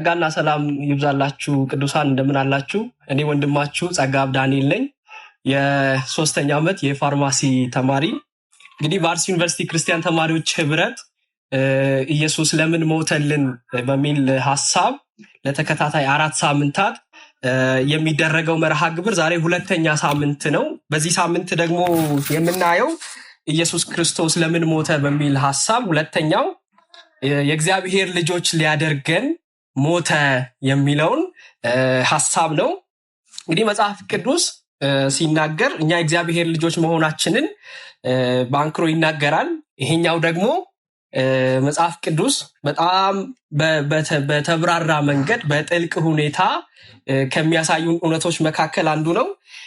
ጸጋና ሰላም ይብዛላችሁ ቅዱሳን እንደምን አላችሁ? እኔ ወንድማችሁ ጸጋብ ዳንኤል ነኝ። የሶስተኛ ዓመት የፋርማሲ ተማሪ። እንግዲህ በአርሲ ዩኒቨርሲቲ ክርስቲያን ተማሪዎች ህብረት ኢየሱስ ለምን ሞተልን በሚል ሐሳብ ለተከታታይ 4 ሳምንታት የሚደረገው መርሃ ግብር ዛሬ ሁለተኛ ሳምንት ነው። በዚህ ሳምንት ደግሞ የምናየው ኢየሱስ ክርስቶስ ለምን ሞተ በሚል ሐሳብ ሁለተኛው የእግዚአብሔር ልጆች ሊያደርገን ሞተ የሚለውን ሐሳብ ነው። እንግዲህ መጽሐፍ ቅዱስ ሲናገር እኛ የእግዚአብሔር ልጆች መሆናችንን በአንክሮ ይናገራል። ይሄኛው ደግሞ መጽሐፍ ቅዱስ በጣም በተብራራ መንገድ በጥልቅ ሁኔታ ከሚያሳዩን እውነቶች መካከል አንዱ ነው።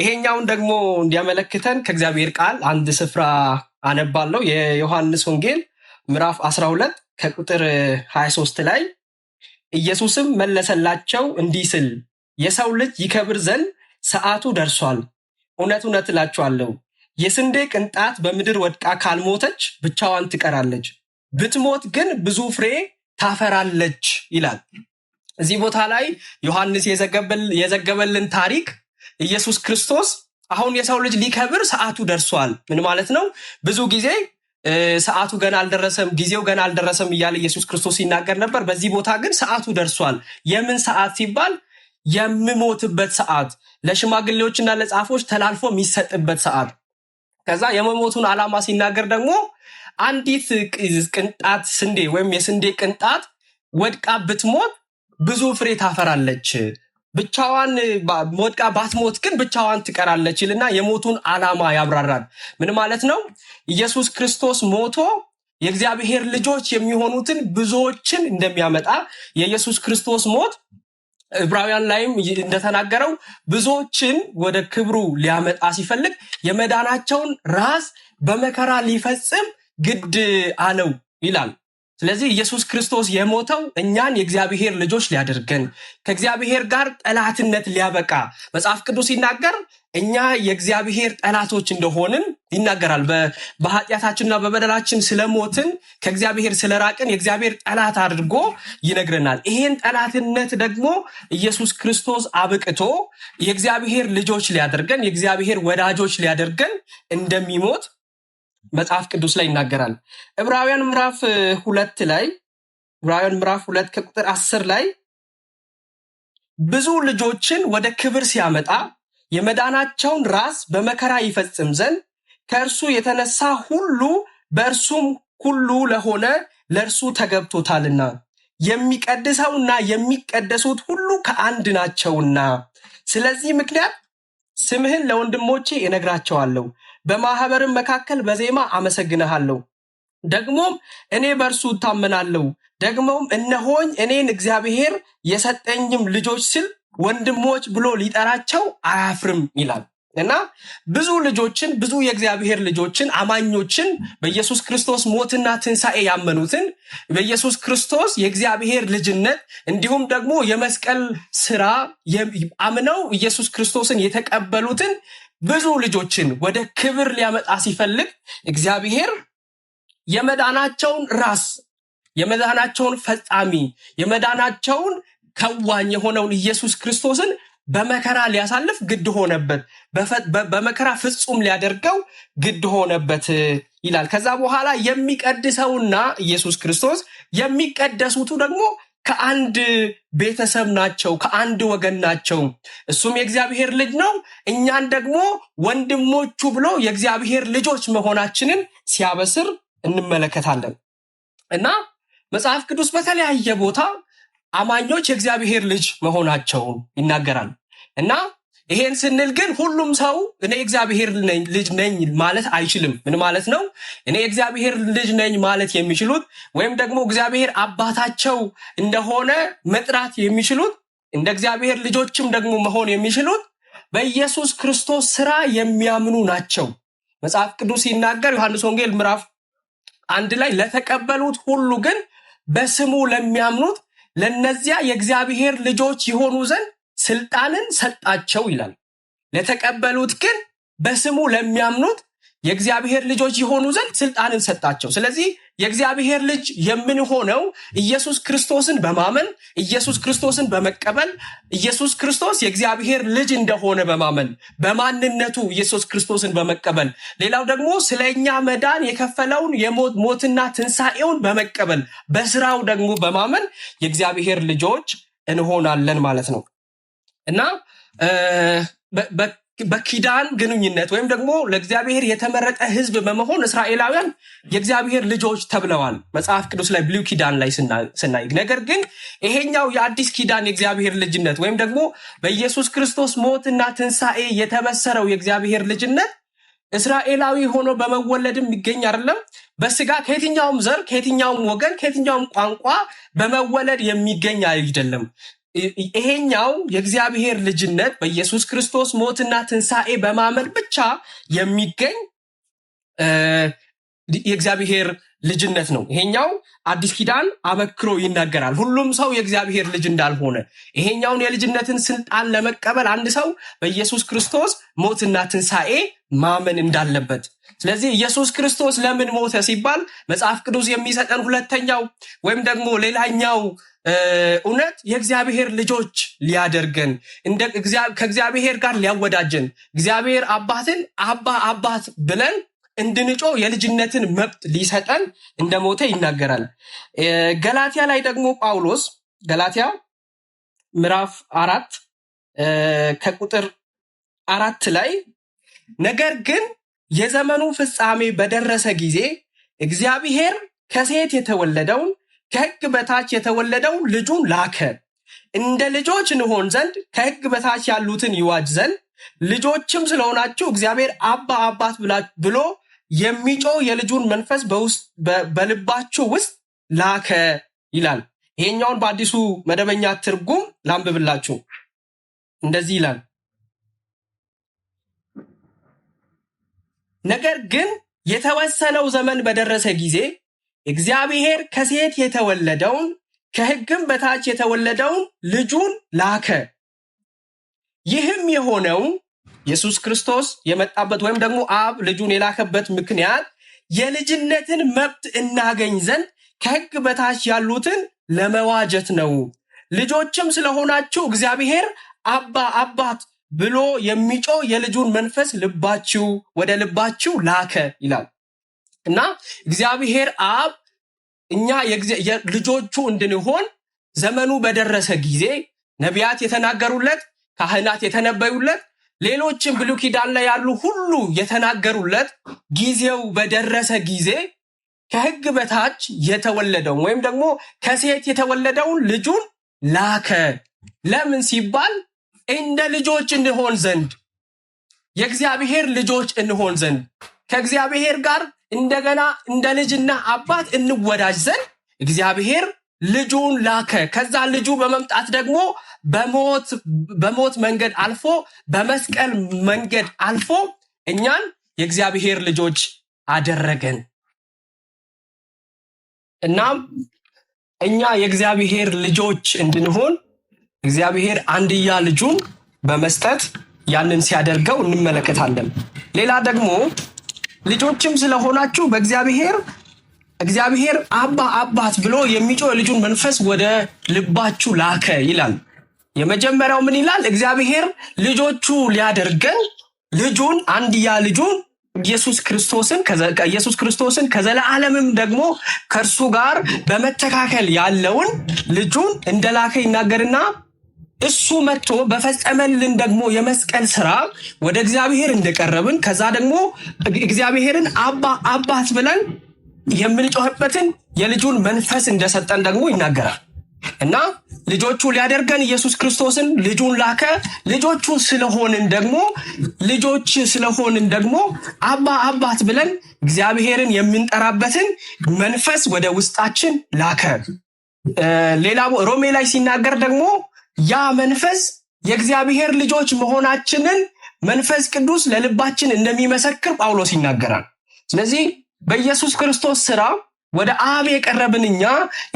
ይሄኛውን ደግሞ እንዲያመለክተን ከእግዚአብሔር ቃል አንድ ስፍራ አነባለሁ። የዮሐንስ ወንጌል ምዕራፍ 12 ከቁጥር 23 ላይ ኢየሱስም መለሰላቸው እንዲህ ሲል የሰው ልጅ ይከብር ዘንድ ሰዓቱ ደርሷል። እውነት እውነት እላችኋለሁ የስንዴ ቅንጣት በምድር ወድቃ ካልሞተች ብቻዋን ትቀራለች፣ ብትሞት ግን ብዙ ፍሬ ታፈራለች ይላል። እዚህ ቦታ ላይ ዮሐንስ የዘገበልን ታሪክ ኢየሱስ ክርስቶስ አሁን የሰው ልጅ ሊከብር ሰዓቱ ደርሷል። ምን ማለት ነው? ብዙ ጊዜ ሰዓቱ ገና አልደረሰም፣ ጊዜው ገና አልደረሰም እያለ ኢየሱስ ክርስቶስ ይናገር ነበር። በዚህ ቦታ ግን ሰዓቱ ደርሷል። የምን ሰዓት ሲባል የምሞትበት ሰዓት፣ ለሽማግሌዎችና ለጻፎች ተላልፎ የሚሰጥበት ሰዓት። ከዛ የመሞቱን ዓላማ ሲናገር ደግሞ አንዲት ቅንጣት ስንዴ ወይም የስንዴ ቅንጣት ወድቃ ብትሞት ብዙ ፍሬ ታፈራለች፣ ብቻዋን ወድቃ ባትሞት ግን ብቻዋን ትቀራለች ይልና የሞቱን ዓላማ ያብራራል። ምን ማለት ነው? ኢየሱስ ክርስቶስ ሞቶ የእግዚአብሔር ልጆች የሚሆኑትን ብዙዎችን እንደሚያመጣ የኢየሱስ ክርስቶስ ሞት ዕብራውያን ላይም እንደተናገረው ብዙዎችን ወደ ክብሩ ሊያመጣ ሲፈልግ የመዳናቸውን ራስ በመከራ ሊፈጽም ግድ አለው ይላል። ስለዚህ ኢየሱስ ክርስቶስ የሞተው እኛን የእግዚአብሔር ልጆች ሊያደርገን ከእግዚአብሔር ጋር ጠላትነት ሊያበቃ መጽሐፍ ቅዱስ ሲናገር እኛ የእግዚአብሔር ጠላቶች እንደሆንን ይናገራል። በኃጢአታችንና በበደላችን ስለሞትን ከእግዚአብሔር ስለራቅን የእግዚአብሔር ጠላት አድርጎ ይነግረናል። ይሄን ጠላትነት ደግሞ ኢየሱስ ክርስቶስ አብቅቶ የእግዚአብሔር ልጆች ሊያደርገን የእግዚአብሔር ወዳጆች ሊያደርገን እንደሚሞት መጽሐፍ ቅዱስ ላይ ይናገራል። ዕብራውያን ምዕራፍ 2 ከቁጥር 10 ላይ ብዙ ልጆችን ወደ ክብር ሲያመጣ የመዳናቸውን ራስ በመከራ ይፈጽም ዘንድ ከእርሱ የተነሳ ሁሉ በእርሱም ሁሉ ለሆነ ለእርሱ ተገብቶታልና የሚቀድሰውና የሚቀደሱት ሁሉ ከአንድ ናቸውና፣ ስለዚህ ምክንያት ስምህን ለወንድሞቼ እነግራቸዋለሁ፣ በማህበርም መካከል በዜማ አመሰግንሃለሁ። ደግሞም እኔ በእርሱ እታመናለሁ፣ ደግሞም እነሆኝ እኔን እግዚአብሔር የሰጠኝም ልጆች ሲል ወንድሞች ብሎ ሊጠራቸው አያፍርም ይላል። እና ብዙ ልጆችን ብዙ የእግዚአብሔር ልጆችን አማኞችን በኢየሱስ ክርስቶስ ሞትና ትንሣኤ ያመኑትን በኢየሱስ ክርስቶስ የእግዚአብሔር ልጅነት እንዲሁም ደግሞ የመስቀል ስራ አምነው ኢየሱስ ክርስቶስን የተቀበሉትን ብዙ ልጆችን ወደ ክብር ሊያመጣ ሲፈልግ እግዚአብሔር የመዳናቸውን ራስ የመዳናቸውን ፈጻሚ የመዳናቸውን ከዋኝ የሆነውን ኢየሱስ ክርስቶስን በመከራ ሊያሳልፍ ግድ ሆነበት፣ በመከራ ፍጹም ሊያደርገው ግድ ሆነበት ይላል። ከዛ በኋላ የሚቀድሰውና ኢየሱስ ክርስቶስ የሚቀደሱቱ ደግሞ ከአንድ ቤተሰብ ናቸው፣ ከአንድ ወገን ናቸው። እሱም የእግዚአብሔር ልጅ ነው፣ እኛን ደግሞ ወንድሞቹ ብሎ የእግዚአብሔር ልጆች መሆናችንን ሲያበስር እንመለከታለን። እና መጽሐፍ ቅዱስ በተለያየ ቦታ አማኞች የእግዚአብሔር ልጅ መሆናቸውን ይናገራል። እና ይሄን ስንል ግን ሁሉም ሰው እኔ እግዚአብሔር ልጅ ነኝ ማለት አይችልም። ምን ማለት ነው? እኔ እግዚአብሔር ልጅ ነኝ ማለት የሚችሉት ወይም ደግሞ እግዚአብሔር አባታቸው እንደሆነ መጥራት የሚችሉት እንደ እግዚአብሔር ልጆችም ደግሞ መሆን የሚችሉት በኢየሱስ ክርስቶስ ስራ የሚያምኑ ናቸው። መጽሐፍ ቅዱስ ሲናገር ዮሐንስ ወንጌል ምዕራፍ 1 ላይ ለተቀበሉት ሁሉ ግን በስሙ ለሚያምኑት ለነዚያ የእግዚአብሔር ልጆች ይሆኑ ዘንድ ስልጣንን ሰጣቸው ይላል። ለተቀበሉት ግን በስሙ ለሚያምኑት የእግዚአብሔር ልጆች የሆኑ ዘንድ ስልጣንን ሰጣቸው። ስለዚህ የእግዚአብሔር ልጅ የምንሆነው ኢየሱስ ክርስቶስን በማመን ኢየሱስ ክርስቶስን በመቀበል ኢየሱስ ክርስቶስ የእግዚአብሔር ልጅ እንደሆነ በማመን በማንነቱ ኢየሱስ ክርስቶስን በመቀበል ሌላው ደግሞ ስለኛ መዳን የከፈለውን የሞትና ትንሣኤውን በመቀበል በስራው ደግሞ በማመን የእግዚአብሔር ልጆች እንሆናለን ማለት ነው እና በኪዳን ግንኙነት ወይም ደግሞ ለእግዚአብሔር የተመረጠ ህዝብ በመሆን እስራኤላውያን የእግዚአብሔር ልጆች ተብለዋል መጽሐፍ ቅዱስ ላይ ብሉይ ኪዳን ላይ ስናይ። ነገር ግን ይሄኛው የአዲስ ኪዳን የእግዚአብሔር ልጅነት ወይም ደግሞ በኢየሱስ ክርስቶስ ሞትና ትንሣኤ የተበሰረው የእግዚአብሔር ልጅነት እስራኤላዊ ሆኖ በመወለድም ይገኝ አይደለም። በስጋ ከየትኛውም ዘር ከየትኛውም ወገን ከየትኛውም ቋንቋ በመወለድ የሚገኝ አይደለም። ይሄኛው የእግዚአብሔር ልጅነት በኢየሱስ ክርስቶስ ሞትና ትንሣኤ በማመን ብቻ የሚገኝ የእግዚአብሔር ልጅነት ነው። ይሄኛው አዲስ ኪዳን አበክሮ ይናገራል ሁሉም ሰው የእግዚአብሔር ልጅ እንዳልሆነ። ይሄኛውን የልጅነትን ስልጣን ለመቀበል አንድ ሰው በኢየሱስ ክርስቶስ ሞትና ትንሣኤ ማመን እንዳለበት። ስለዚህ ኢየሱስ ክርስቶስ ለምን ሞተ ሲባል መጽሐፍ ቅዱስ የሚሰጠን ሁለተኛው ወይም ደግሞ ሌላኛው እውነት የእግዚአብሔር ልጆች ሊያደርገን ከእግዚአብሔር ጋር ሊያወዳጀን እግዚአብሔር አባትን አባት ብለን እንድንጮ የልጅነትን መብት ሊሰጠን እንደሞተ ይናገራል። ገላትያ ላይ ደግሞ ጳውሎስ ገላትያ ምዕራፍ 4 ከቁጥር 4 ላይ ነገር ግን የዘመኑ ፍጻሜ በደረሰ ጊዜ እግዚአብሔር ከሴት የተወለደውን ከሕግ በታች የተወለደው ልጁን ላከ እንደ ልጆች እንሆን ዘንድ ከሕግ በታች ያሉትን ይዋጅ ዘንድ ልጆችም ስለሆናችሁ እግዚአብሔር አባት ብሎ የሚጮህ የልጁን መንፈስ በልባችሁ ውስጥ ላከ ይላል። ይሄኛውን በአዲሱ መደበኛ ትርጉም ላንብብላችሁ። እንደዚህ ይላል ነገር ግን የተወሰነው ዘመን በደረሰ ጊዜ እግዚአብሔር ከሴት የተወለደውን ከሕግም በታች የተወለደውን ልጁን ላከ። ይህም የሆነው ኢየሱስ ክርስቶስ የመጣበት ወይም ደግሞ አብ ልጁን የላከበት ምክንያት የልጅነትን መብት እናገኝ ዘንድ ከሕግ በታች ያሉትን ለመዋጀት ነው። ልጆችም ስለሆናችሁ እግዚአብሔር አባት ብሎ የሚጮህ የልጁን መንፈስ ወደ ልባችሁ ላከ ይላል እና እግዚአብሔር አብ እኛ ልጆቹ እንድንሆን ዘመኑ በደረሰ ጊዜ ነቢያት የተናገሩለት ካህናት የተነበዩለት ሌሎችም ብሉይ ኪዳን ላይ ያሉ ሁሉ የተናገሩለት ጊዜው በደረሰ ጊዜ ከሕግ በታች የተወለደውን ወይም ደግሞ ከሴት የተወለደውን ልጁን ላከ። ለምን ሲባል እንደ ልጆች እንሆን ዘንድ የእግዚአብሔር ልጆች እንሆን ዘንድ ከእግዚአብሔር ጋር እንደገና እንደ ልጅና አባት እንወዳጅ ዘንድ እግዚአብሔር ልጁን ላከ። ከዛ ልጁ በመምጣት ደግሞ በሞት መንገድ አልፎ በመስቀል መንገድ አልፎ እኛን የእግዚአብሔር ልጆች አደረገን። እናም እኛ የእግዚአብሔር ልጆች እንድንሆን እግዚአብሔር አንድያ ልጁን በመስጠት ያንን ሲያደርገው እንመለከታለን። ሌላ ደግሞ ልጆችም ስለሆናችሁ እግዚአብሔር አባት ብሎ የሚጮህ ልጁን መንፈስ ወደ ልባችሁ ላከ ይላል። የመጀመሪያው ምን ይላል? እግዚአብሔር ልጆቹ ሊያደርገን ልጁን አንድያ ልጁን ኢየሱስ ክርስቶስን ከዘላለምም ደግሞ ከእርሱ ጋር በመተካከል ያለውን ልጁን እንደላከ ይናገርና እሱ መጥቶ በፈጸመልን ደግሞ የመስቀል ስራ ወደ እግዚአብሔር እንደቀረብን ከዛ ደግሞ እግዚአብሔርን አባት ብለን የምንጮህበትን የልጁን መንፈስ እንደሰጠን ደግሞ ይናገራል እና ልጆቹ ሊያደርገን ኢየሱስ ክርስቶስን ልጁን ላከ። ልጆቹ ስለሆንን ደግሞ አባት ብለን እግዚአብሔርን የምንጠራበትን መንፈስ ወደ ውስጣችን ላከ። ሌላ ሮሜ ላይ ሲናገር ደግሞ ያ መንፈስ የእግዚአብሔር ልጆች መሆናችንን መንፈስ ቅዱስ ለልባችን እንደሚመሰክር ጳውሎስ ይናገራል። ስለዚህ በኢየሱስ ክርስቶስ ስራ ወደ አብ የቀረብን እኛ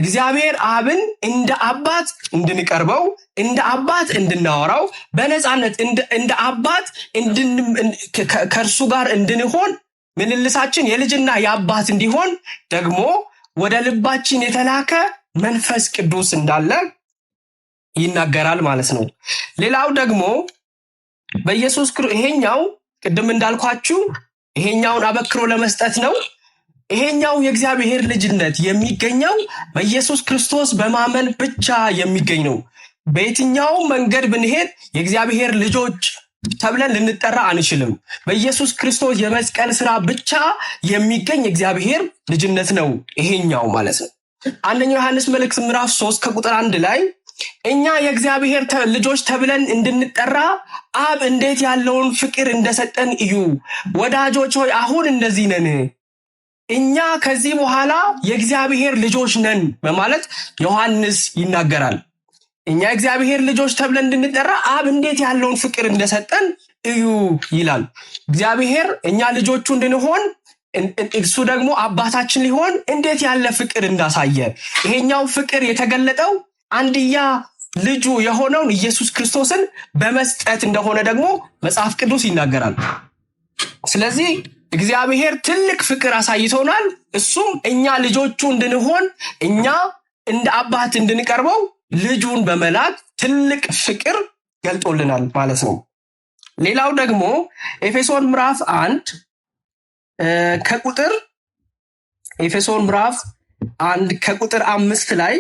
እግዚአብሔር አብን እንደ አባት እንድንቀርበው እንደ አባት እንድናወራው በነፃነት እንደ አባት ከእርሱ ጋር እንድንሆን ምልልሳችን የልጅና የአባት እንዲሆን ደግሞ ወደ ልባችን የተላከ መንፈስ ቅዱስ እንዳለ ይናገራል ማለት ነው። ሌላው ደግሞ በኢየሱስ ክርስቶስ ይሄኛው ቅድም እንዳልኳችሁ ይሄኛውን አበክሮ ለመስጠት ነው። ይሄኛው የእግዚአብሔር ልጅነት የሚገኘው በኢየሱስ ክርስቶስ በማመን ብቻ የሚገኝ ነው። በየትኛው መንገድ ብንሄድ የእግዚአብሔር ልጆች ተብለን ልንጠራ አንችልም። በኢየሱስ ክርስቶስ የመስቀል ስራ ብቻ የሚገኝ የእግዚአብሔር ልጅነት ነው ይሄኛው ማለት ነው። አንደኛው ዮሐንስ መልእክት ምዕራፍ 3 ከቁጥር 1 ላይ እኛ የእግዚአብሔር ልጆች ተብለን እንድንጠራ አብ እንዴት ያለውን ፍቅር እንደሰጠን እዩ። ወዳጆች ሆይ አሁን እንደዚህ ነን፣ እኛ ከዚህ በኋላ የእግዚአብሔር ልጆች ነን በማለት ዮሐንስ ይናገራል። እኛ የእግዚአብሔር ልጆች ተብለን እንድንጠራ አብ እንዴት ያለውን ፍቅር እንደሰጠን እዩ ይላል። እግዚአብሔር እኛ ልጆቹ እንድንሆን እሱ ደግሞ አባታችን ሊሆን እንዴት ያለ ፍቅር እንዳሳየ ይሄኛው ፍቅር የተገለጠው አንድያ ልጁ የሆነውን ኢየሱስ ክርስቶስን በመስጠት እንደሆነ ደግሞ መጽሐፍ ቅዱስ ይናገራል። ስለዚህ እግዚአብሔር ትልቅ ፍቅር አሳይቶናል። እሱም እኛ ልጆቹ እንድንሆን እኛ እንደ አባት እንድንቀርበው ልጁን በመላክ ትልቅ ፍቅር ገልጦልናል ማለት ነው። ሌላው ደግሞ ኤፌሶን ምዕራፍ 1 ከቁጥር 5 ላይ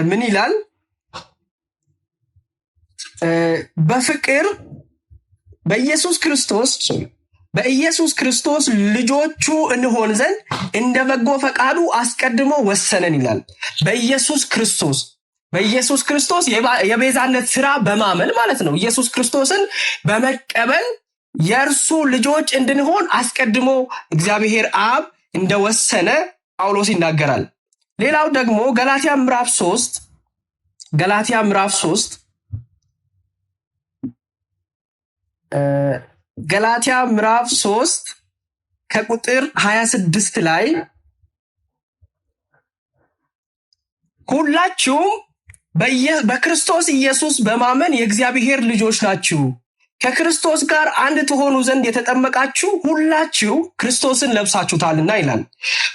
ምን ይላል? በፍቅር በኢየሱስ ክርስቶስ ልጆቹ እንሆን ዘንድ እንደ በጎ ፈቃዱ አስቀድሞ ወሰነን ይላል። በኢየሱስ ክርስቶስ የቤዛነት ስራ በማመን ማለት ነው። ኢየሱስ ክርስቶስን በመቀበል የእርሱ ልጆች እንድንሆን አስቀድሞ እግዚአብሔር አብ እንደወሰነ ጳውሎስ ይናገራል። ሌላው ደግሞ ገላትያ ምዕራፍ 3 ከቁጥር 26 ላይ ሁላችሁም በክርስቶስ ኢየሱስ በማመን የእግዚአብሔር ልጆች ናችሁ፣ ከክርስቶስ ጋር አንድ ትሆኑ ዘንድ የተጠመቃችሁ ሁላችሁ ክርስቶስን ለብሳችሁታልና ይላል።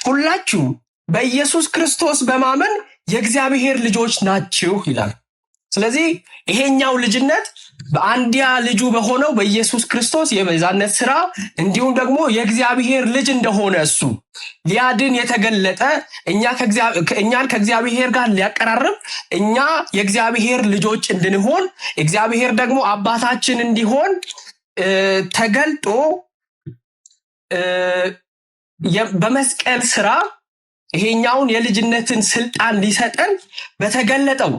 ሁላችሁ በኢየሱስ ክርስቶስ በማመን የእግዚአብሔር ልጆች ናችሁ ይላል። ስለዚህ ይሄኛው ልጅነት በአንድያ ልጁ በሆነው በኢየሱስ ክርስቶስ የቤዛነት ስራ እንዲሁም ደግሞ የእግዚአብሔር ልጅ እንደሆነ እሱ ሊያድን የተገለጠ እኛን ከእግዚአብሔር ጋር ሊያቀራርብ እኛ የእግዚአብሔር ልጆች እንድንሆን እግዚአብሔር ደግሞ አባታችን እንዲሆን ተገልጦ በመስቀል ስራ ይሄኛውን የልጅነትን ስልጣን ሊሰጠን በተገለጠው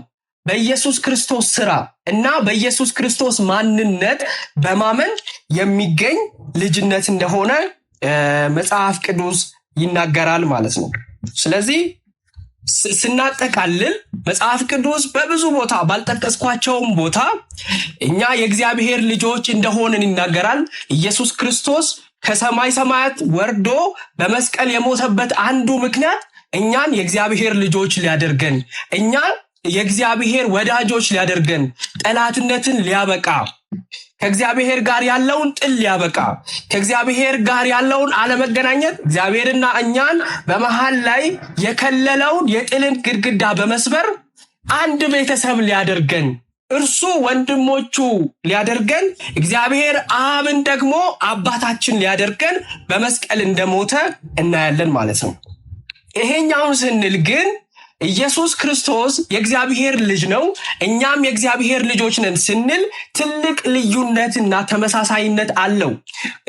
በኢየሱስ ክርስቶስ ስራ እና በኢየሱስ ክርስቶስ ማንነት በማመን የሚገኝ ልጅነት እንደሆነ መጽሐፍ ቅዱስ ይናገራል ማለት ነው። ስለዚህ ስናጠቃልል መጽሐፍ ቅዱስ በብዙ ቦታ ባልጠቀስኳቸውም ቦታ እኛ የእግዚአብሔር ልጆች እንደሆንን ይናገራል። ኢየሱስ ክርስቶስ ከሰማይ ሰማያት ወርዶ በመስቀል የሞተበት አንዱ ምክንያት እኛን የእግዚአብሔር ልጆች ሊያደርገን፣ እኛን የእግዚአብሔር ወዳጆች ሊያደርገን፣ ጠላትነትን ሊያበቃ፣ ከእግዚአብሔር ጋር ያለውን ጥል ሊያበቃ፣ ከእግዚአብሔር ጋር ያለውን አለመገናኘት እግዚአብሔርና እኛን በመሃል ላይ የከለለውን የጥልን ግድግዳ በመስበር አንድ ቤተሰብ ሊያደርገን፣ እርሱ ወንድሞቹ ሊያደርገን፣ እግዚአብሔር አብን ደግሞ አባታችን ሊያደርገን በመስቀል እንደሞተ እናያለን ማለት ነው። ይሄኛውን ስንል ግን ኢየሱስ ክርስቶስ የእግዚአብሔር ልጅ ነው፣ እኛም የእግዚአብሔር ልጆች ነን ስንል ትልቅ ልዩነትና ተመሳሳይነት አለው።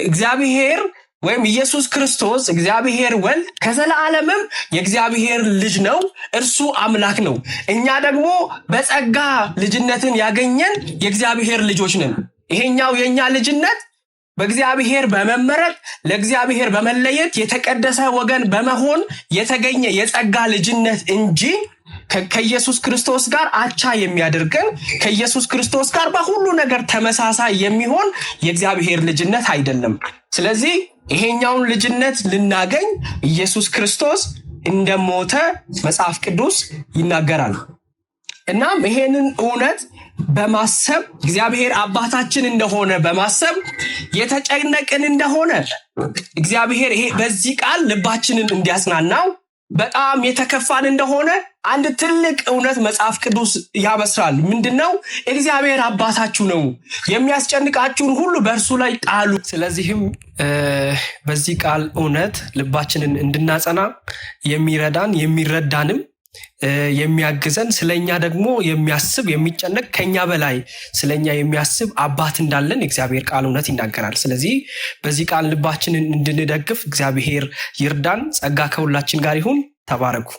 እግዚአብሔር ወይም ኢየሱስ ክርስቶስ እግዚአብሔር ወልድ ከዘላለምም የእግዚአብሔር ልጅ ነው፣ እርሱ አምላክ ነው። እኛ ደግሞ በጸጋ ልጅነትን ያገኘን የእግዚአብሔር ልጆች ነን። ይሄኛው የኛ ልጅነት በእግዚአብሔር በመመረጥ ለእግዚአብሔር በመለየት የተቀደሰ ወገን በመሆን የተገኘ የጸጋ ልጅነት እንጂ ከኢየሱስ ክርስቶስ ጋር አቻ የሚያደርገን ከኢየሱስ ክርስቶስ ጋር በሁሉ ነገር ተመሳሳይ የሚሆን የእግዚአብሔር ልጅነት አይደለም። ስለዚህ ይሄኛውን ልጅነት ልናገኝ ኢየሱስ ክርስቶስ እንደሞተ መጽሐፍ ቅዱስ ይናገራል። እናም ይሄንን እውነት በማሰብ እግዚአብሔር አባታችን እንደሆነ በማሰብ የተጨነቅን እንደሆነ እግዚአብሔር ይሄ በዚህ ቃል ልባችንን እንዲያጽናናው በጣም የተከፋን እንደሆነ አንድ ትልቅ እውነት መጽሐፍ ቅዱስ ያበስራል። ምንድነው? እግዚአብሔር አባታችሁ ነው፣ የሚያስጨንቃችሁን ሁሉ በእርሱ ላይ ጣሉ። ስለዚህም በዚህ ቃል እውነት ልባችንን እንድናጸና የሚረዳን የሚረዳንም የሚያግዘን ስለኛ ደግሞ የሚያስብ የሚጨነቅ ከኛ በላይ ስለኛ የሚያስብ አባት እንዳለን እግዚአብሔር ቃል እውነት ይናገራል። ስለዚህ በዚህ ቃል ልባችንን እንድንደግፍ እግዚአብሔር ይርዳን። ጸጋ ከሁላችን ጋር ይሁን። ተባረኩ።